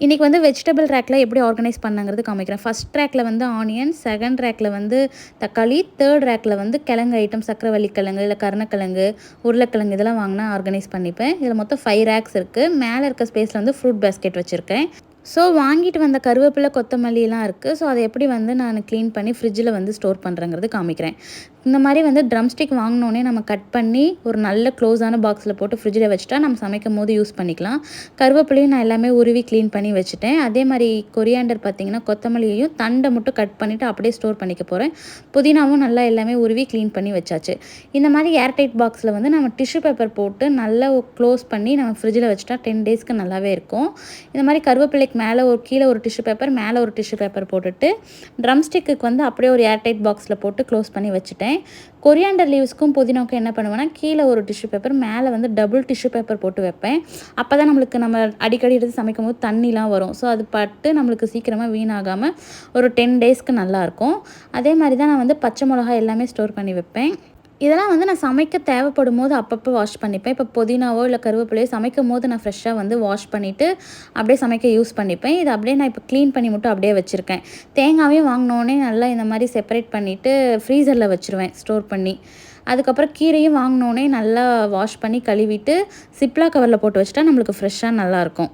இன்றைக்கி வந்து வெஜிடபிள் ரேக்கில் எப்படி ஆர்கனைஸ் பண்ணங்கிறது காமிக்கிறேன். ஃபஸ்ட் ரேக்கில் வந்து ஆனியன், செகண்ட் ரேக்கில் வந்து தக்காளி, தேர்ட் ரேக்கில் வந்து கிழங்கு ஐட்டம், சக்கரவள்ளி கிழங்கு, இல்லை கருணக்கிழங்கு, உருளைக்கிழங்கு இதெல்லாம் வாங்கினா ஆர்கனைஸ் பண்ணிப்பேன். இதில் மொத்தம் 5 ரேக்ஸ் இருக்குது. மேலே இருக்க ஸ்பேஸில் வந்து ஃப்ரூட் பேஸ்கெட் வச்சுருக்கேன். ஸோ வாங்கிட்டு வந்த கருவேப்பிலை, கொத்தமல்லிலாம் இருக்குது. ஸோ அதை எப்படி வந்து நான் க்ளீன் பண்ணி ஃப்ரிட்ஜில் வந்து ஸ்டோர் பண்ணுறேங்கிறது காமிக்கிறேன். இந்த மாதிரி வந்து ட்ரம் ஸ்டிக் வாங்கினோன்னே நம்ம கட் பண்ணி ஒரு நல்ல க்ளோஸான பாக்ஸில் போட்டு ஃப்ரிட்ஜில் வச்சுட்டா நம்ம சமைக்கும் போது யூஸ் பண்ணிக்கலாம். கருவேப்பிலையும் நான் எல்லாமே உருவி க்ளீன் பண்ணி வச்சுட்டேன். அதே மாதிரி கொரியாண்டர் பார்த்திங்கன்னா கொத்தமல்லியையும் தண்டை மட்டும் கட் பண்ணிவிட்டு அப்படியே ஸ்டோர் பண்ணிக்க போகிறேன். புதினாவும் நல்லா எல்லாமே உருவி க்ளீன் பண்ணி வச்சாச்சு. இந்த மாதிரி ஏர்டைட் பாக்ஸில் வந்து நம்ம டிஷ்யூ பேப்பர் போட்டு நல்லா க்ளோஸ் பண்ணி நம்ம ஃப்ரிட்ஜில் வச்சுட்டா 10 டேஸ்க்கு நல்லாவே இருக்கும். இந்த மாதிரி கருவேப்பிலைக்கு மேலே கீழே ஒரு டிஷ்யூ பேப்பர், மேலே ஒரு டிஷ்யூ பேப்பர் போட்டுட்டு ட்ரம் ஸ்டிக்கு வந்து அப்படியே ஒரு ஏர்டைட் பாக்ஸில் போட்டு க்ளோஸ் பண்ணி வச்சுட்டேன். கொரியாண்டர் லீவ்ஸ்க்கும் புதினாவுக்கும் என்ன பண்ணுவேன்னா கீழே ஒரு டிஷ்யூ பேப்பர், மேலே வந்து டபுள் டிஷ்யூ பேப்பர் போட்டு வைப்பேன். அப்போ தான் நம்மளுக்கு நம்ம அடிக்கடி எடுத்து சமைக்கும் போது தண்ணிலாம் வரும். ஸோ அது பட்டு நம்மளுக்கு சீக்கிரமாக வீணாகாமல் ஒரு 10 டேஸ்க்கு நல்லாயிருக்கும். அதே மாதிரி தான் நான் வந்து பச்சை மிளகாய் எல்லாமே ஸ்டோர் பண்ணி வைப்பேன். இதெல்லாம் வந்து நான் சமைக்க தேவைப்படும் போது அப்பப்போ வாஷ் பண்ணிப்பேன். இப்போ புதினாவோ இல்லை கருவேப்பிலையோ சமைக்கும் போது நான் ஃப்ரெஷ்ஷாக வந்து வாஷ் பண்ணிவிட்டு அப்படியே சமைக்க யூஸ் பண்ணிப்பேன். இதை அப்படியே நான் இப்போ க்ளீன் பண்ணி மட்டும் அப்படியே வச்சுருக்கேன். தேங்காயும் வாங்கினோடனே நல்லா இந்த மாதிரி செப்பரேட் பண்ணிவிட்டு ஃப்ரீசரில் வச்சுருவேன் ஸ்டோர் பண்ணி. அதுக்கப்புறம் கீரையும் வாங்கினோடனே நல்லா வாஷ் பண்ணி கழுவிட்டு சிப்லா கவரில் போட்டு வச்சுட்டா நம்மளுக்கு ஃப்ரெஷ்ஷாக நல்லாயிருக்கும்.